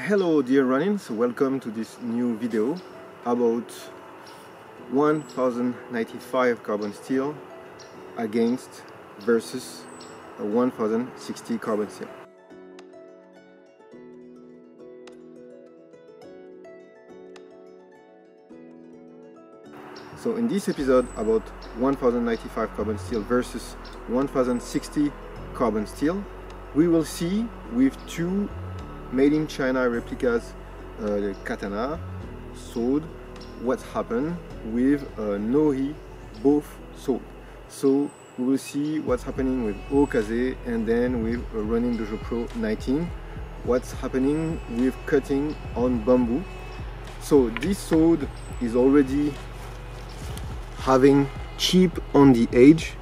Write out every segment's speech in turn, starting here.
Hello dear Runins, welcome to this new video about 1095 carbon steel against versus a 1060 carbon steel. So in this episode about 1095 carbon steel versus 1060 carbon steel, we will see with two made in China replicas katana sword what's happened with Nohi both sword. So we will see what's happening with Okaze and then with Ronin Dojo Pro 19, what's happening with cutting on bamboo. So this sword is already having chip on the edge,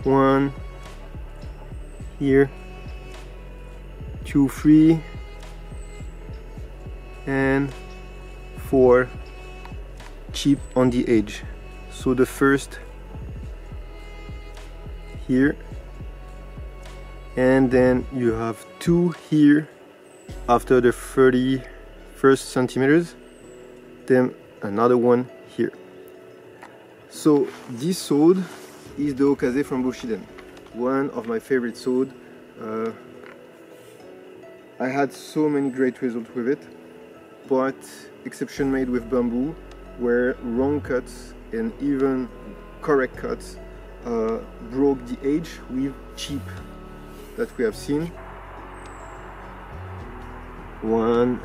one here, 2, 3 and 4 chip on the edge. So the first here, and then you have 2 here after the 31st centimeters, then another one here. So this sword is the Okaze from Bushiden, one of my favorite swords. I had so many great results with it, but exception made with bamboo, where wrong cuts and even correct cuts broke the edge with chip that we have seen. 1,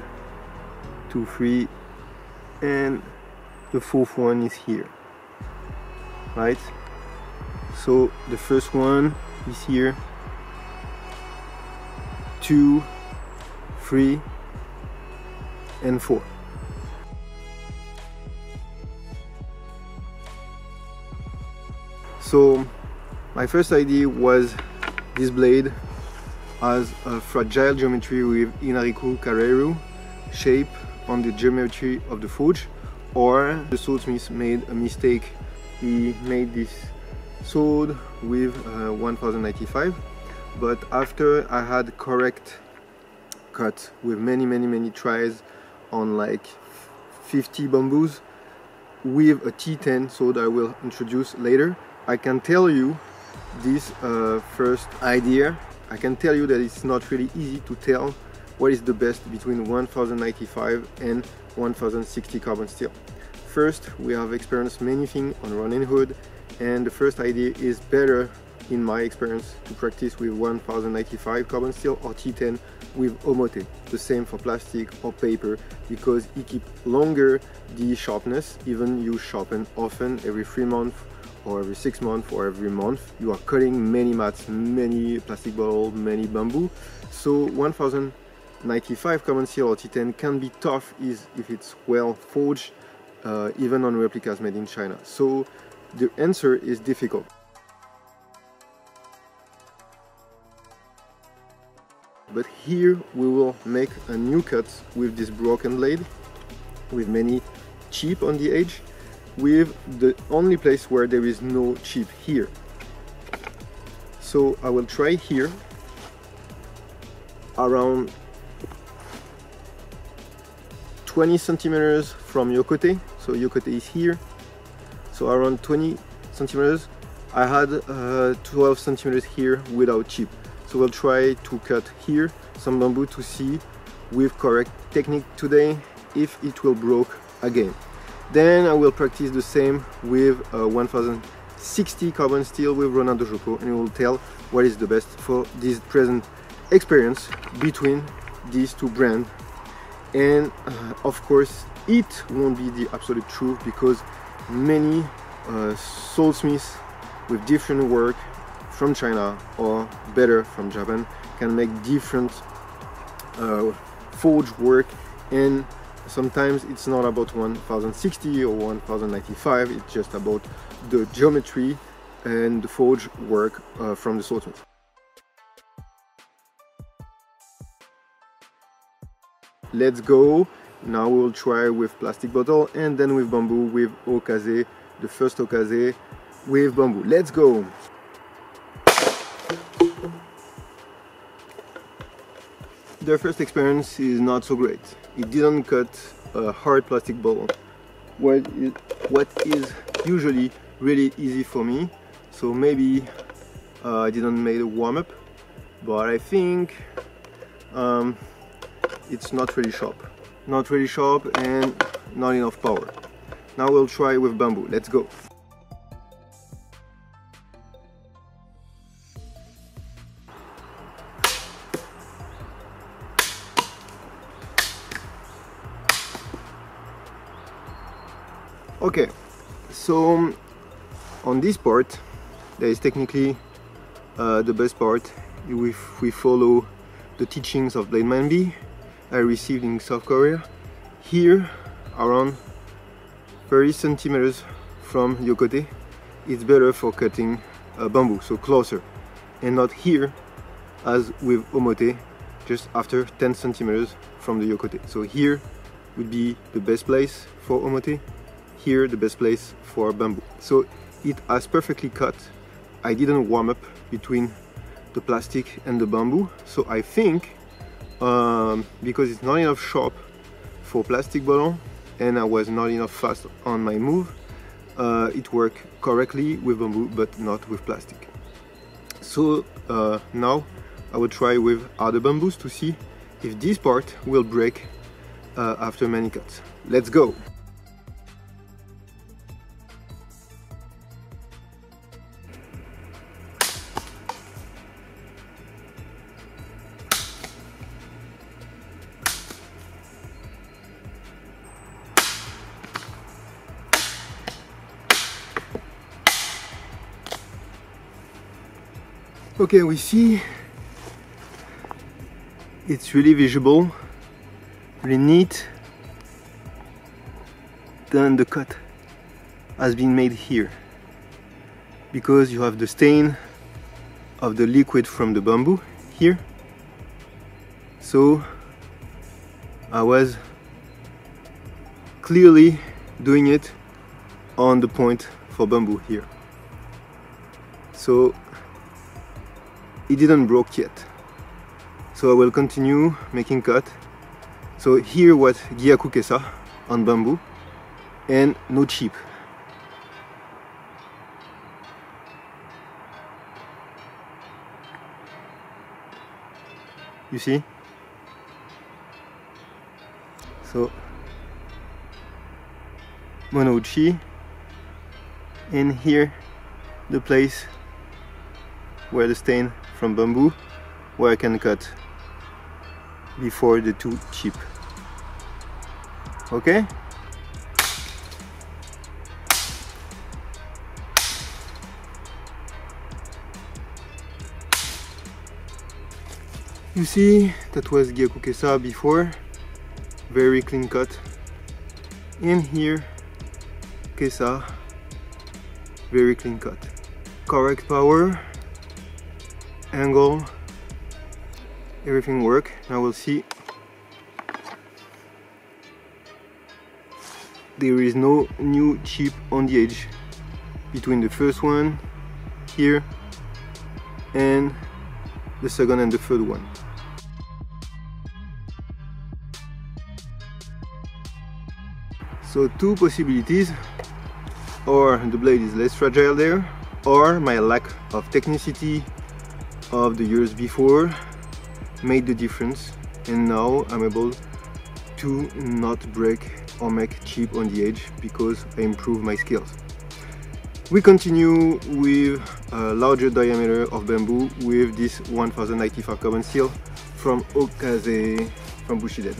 2, 3, and the fourth one is here, right? So the first one is here, 2, 3 and 4. So my first idea was this blade has a fragile geometry with Inariku Kareru shape on the geometry of the forge, or the swordsmith made a mistake. He made this sword with 1095, but after I had correct cut with many tries on like 50 bamboos with a T10 sword I will introduce later, I can tell you this first idea. I can tell you that it's not really easy to tell what is the best between 1095 and 1060 carbon steel. First, we have experienced many things on Ronin Hood, and the first idea is better in my experience to practice with 1095 carbon steel or T10 with Omote. The same for plastic or paper, because it keeps longer the sharpness. Even you sharpen often, every 3 months or every 6 months or every month, you are cutting many mats, many plastic bottles, many bamboo. So 1095 carbon steel or T10 can be tough if it's well forged, even on replicas made in China. So the answer is difficult. But here we will make a new cut with this broken blade, with many chip on the edge, with the only place where there is no chip here. So I will try here, around 20 centimeters from Yokote. So Yokote is here, so around 20 centimeters. I had 12 centimeters here without chip. So we'll try to cut here some bamboo to see with correct technique today if it will broke again. Then I will practice the same with 1060 carbon steel with Ronin Dojo Pro, and we will tell what is the best for this present experience between these two brands. And of course it won't be the absolute truth, because many swordsmiths with different work from China or better from Japan can make different forge work, and sometimes it's not about 1060 or 1095, it's just about the geometry and the forge work from the swordsmith. Let's go. Now we'll try with plastic bottle and then with bamboo with Okaze, the first Okaze with bamboo. Let's go. the first experience is not so great. It didn't cut a hard plastic ball, what is usually really easy for me. So maybe I didn't make a warm-up, but I think it's not really sharp. Not really sharp and not enough power. Now we'll try with bamboo. Let's go. Okay, so on this part, that is technically the best part. If we follow the teachings of Blade Man B I received in South Korea, here around 30 centimeters from yokote, it's better for cutting bamboo, so closer, and not here as with omote, just after 10 centimeters from the yokote. So here would be the best place for omote, here the best place for bamboo. So it has perfectly cut. I didn't warm up between the plastic and the bamboo, so I think because it's not enough sharp for plastic ballon and I was not enough fast on my move, it worked correctly with bamboo but not with plastic. So now I will try with other bamboos to see if this part will break after many cuts. Let's go! Okay, we see it's really visible, really neat. Then the cut has been made here because you have the stain of the liquid from the bamboo here. So I was clearly doing it on the point for bamboo here. So it didn't broke yet, so I will continue making cut. So here was Gyaku Kesa on bamboo and no chip. You see? So monouchi, and here the place where the stain from bamboo, where I can cut before the two chip. Okay? You see, that was Gyaku Kesa before, very clean cut. And here, Kesa, very clean cut. Correct power, angle, everything work. Now we'll see. There is no new chip on the edge between the first one here and the second and the third one. So two possibilities: or the blade is less fragile there, or my lack of technicity of the years before made the difference, and now I'm able to not break or make chip on the edge because I improve my skills. We continue with a larger diameter of bamboo with this 1095 carbon steel from Okaze from Bushiden.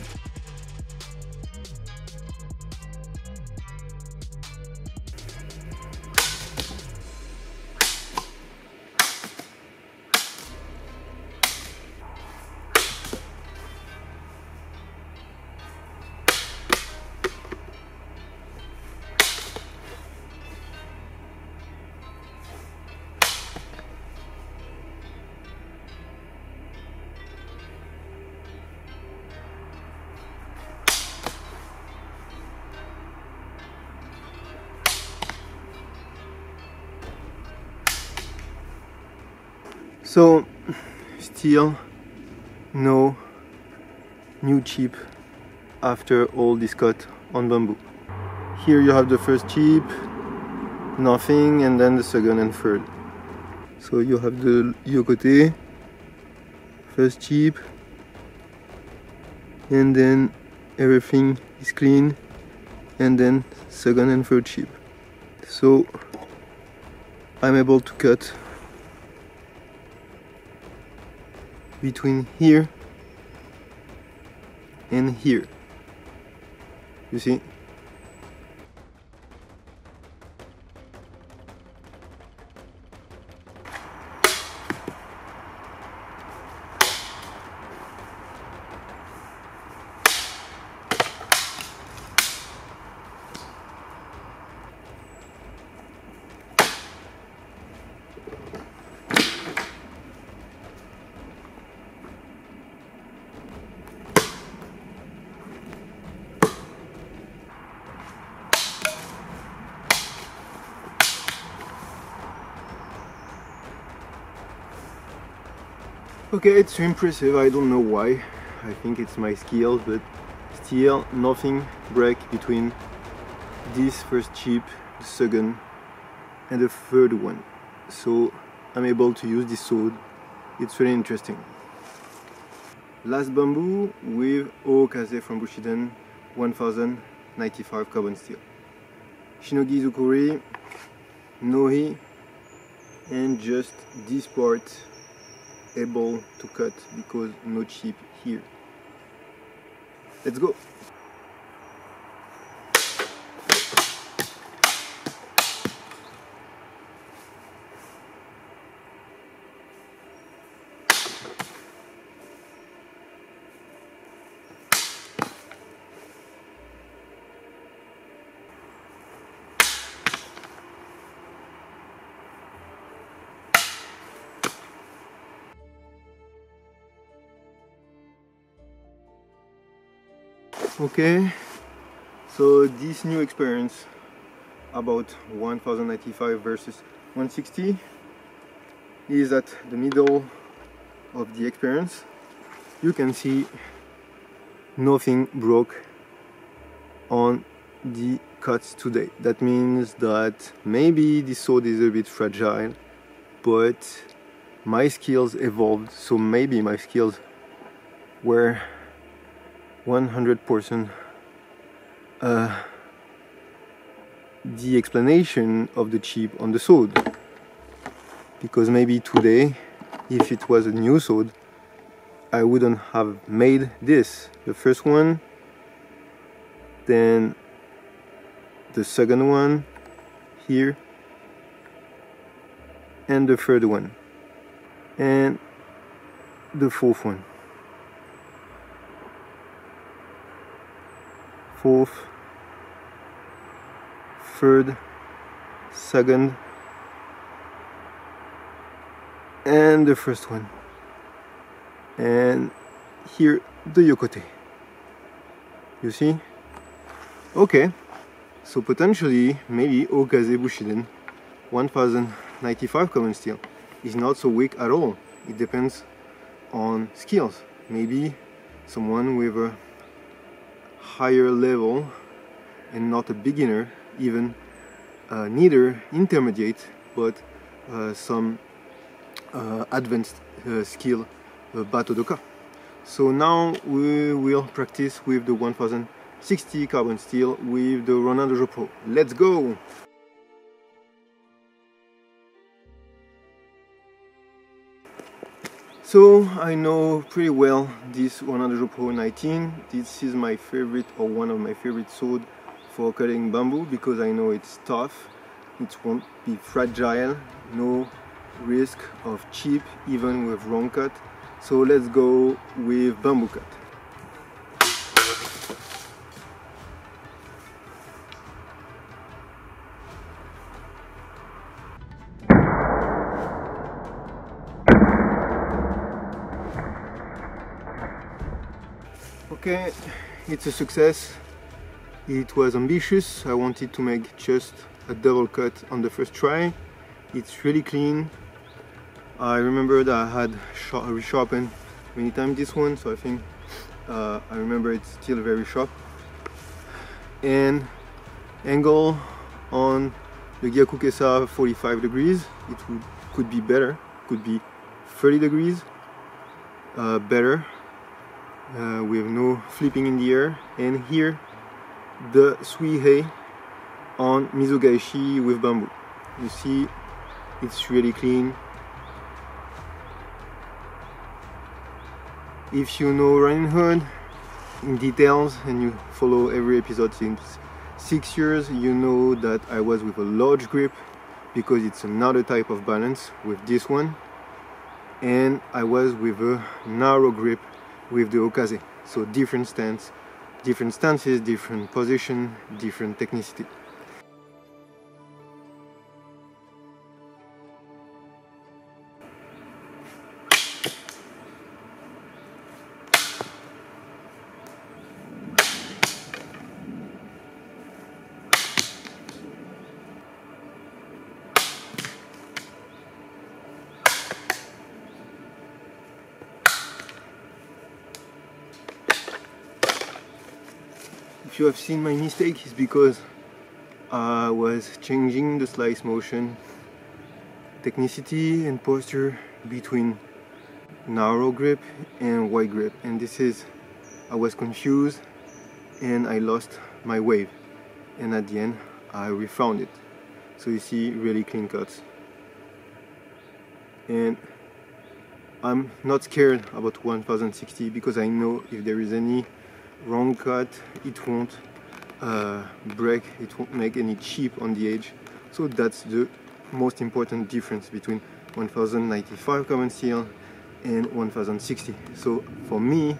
So still no new chip after all this cut on bamboo. Here you have the first chip, nothing, and then the second and third. So you have the yokote, first chip, and then everything is clean, and then second and third chip. So I'm able to cut between here and here. You see? Okay, it's impressive. I don't know why. I think it's my skill, but still nothing break between this first chip, the second, and the third one. So I'm able to use this sword. It's really interesting. Last bamboo with Ookaze from Bushiden 1095 carbon steel. Shinogi Izukuri, Nohi, and just this part able to cut because no chip here. Let's go. Okay, so this new experience about 1095 versus 160 is at the middle of the experience. You can see nothing broke on the cuts today. That means that maybe this sword is a bit fragile, but my skills evolved, so maybe my skills were 100% the explanation of the chip on the sword, because maybe today, if it was a new sword, I wouldn't have made this, the first one, then the second one here, and the third one, and the fourth one. Fourth, third, second, and the first one, and here the yokote. You see? Okay, so potentially maybe Ookaze Bushiden 1095 carbon steel is not so weak at all. It depends on skills. Maybe someone with a higher level and not a beginner, even neither intermediate, but some advanced skill Bato Doka. So now we will practice with the 1060 carbon steel with the Ronin Dojo Pro. Let's go! So I know pretty well this Ronin Dojo Pro 19. This is my favorite, or one of my favorite swords for cutting bamboo, because I know it's tough, it won't be fragile, no risk of chip even with wrong cut. So let's go with bamboo cut. Okay, it's a success. It was ambitious. I wanted to make just a double cut on the first try. It's really clean. I remember that I had resharpened many times this one, so I think I remember it's still very sharp. And angle on the Gyaku Kesa 45 degrees. It could be better, could be 30 degrees better, with no flipping in the air. And here the Suihei on Mizogaeshi with bamboo. You see, it's really clean. If you know Running Hood in details and you follow every episode since 6 years, you know that I was with a large grip because it's another type of balance with this one, and I was with a narrow grip with the Okaze. So different stances, different position, different technicity. If you have seen my mistake, it's because I was changing the slice motion, technicity and posture between narrow grip and wide grip, and I was confused and I lost my wave, and at the end I refound it. So you see really clean cuts, and I'm not scared about 1060 because I know if there is any wrong cut, it won't break, it won't make any chip on the edge. So that's the most important difference between 1095 carbon steel and 1060. So for me,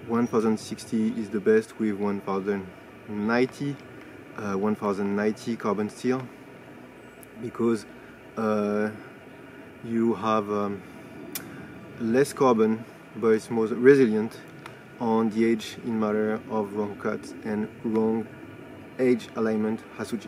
1060 is the best with 1090 carbon steel, because you have less carbon, but it's more resilient on the edge in matter of wrong cuts and wrong edge alignment Hasuji.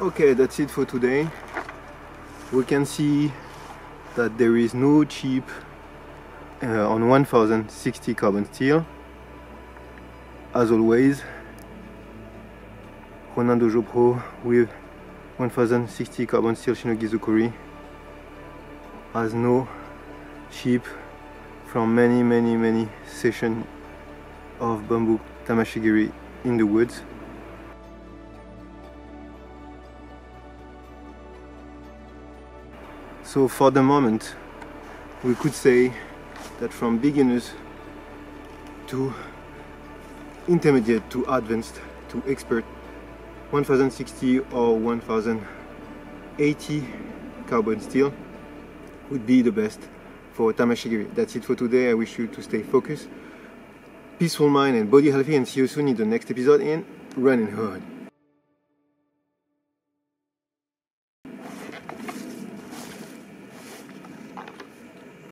Okay, that's it for today. We can see that there is no chip on 1060 carbon steel. As always, Ronin Dojo Pro with 1060 carbon steel Shinogizukuri has no chip from many sessions of bamboo tamashigiri in the woods. So for the moment, we could say that from beginners to intermediate to advanced to expert, 1060 or 1080 carbon steel would be the best for tamashigiri. That's it for today. I wish you to stay focused, peaceful mind and body healthy, and see you soon in the next episode in Running Hood.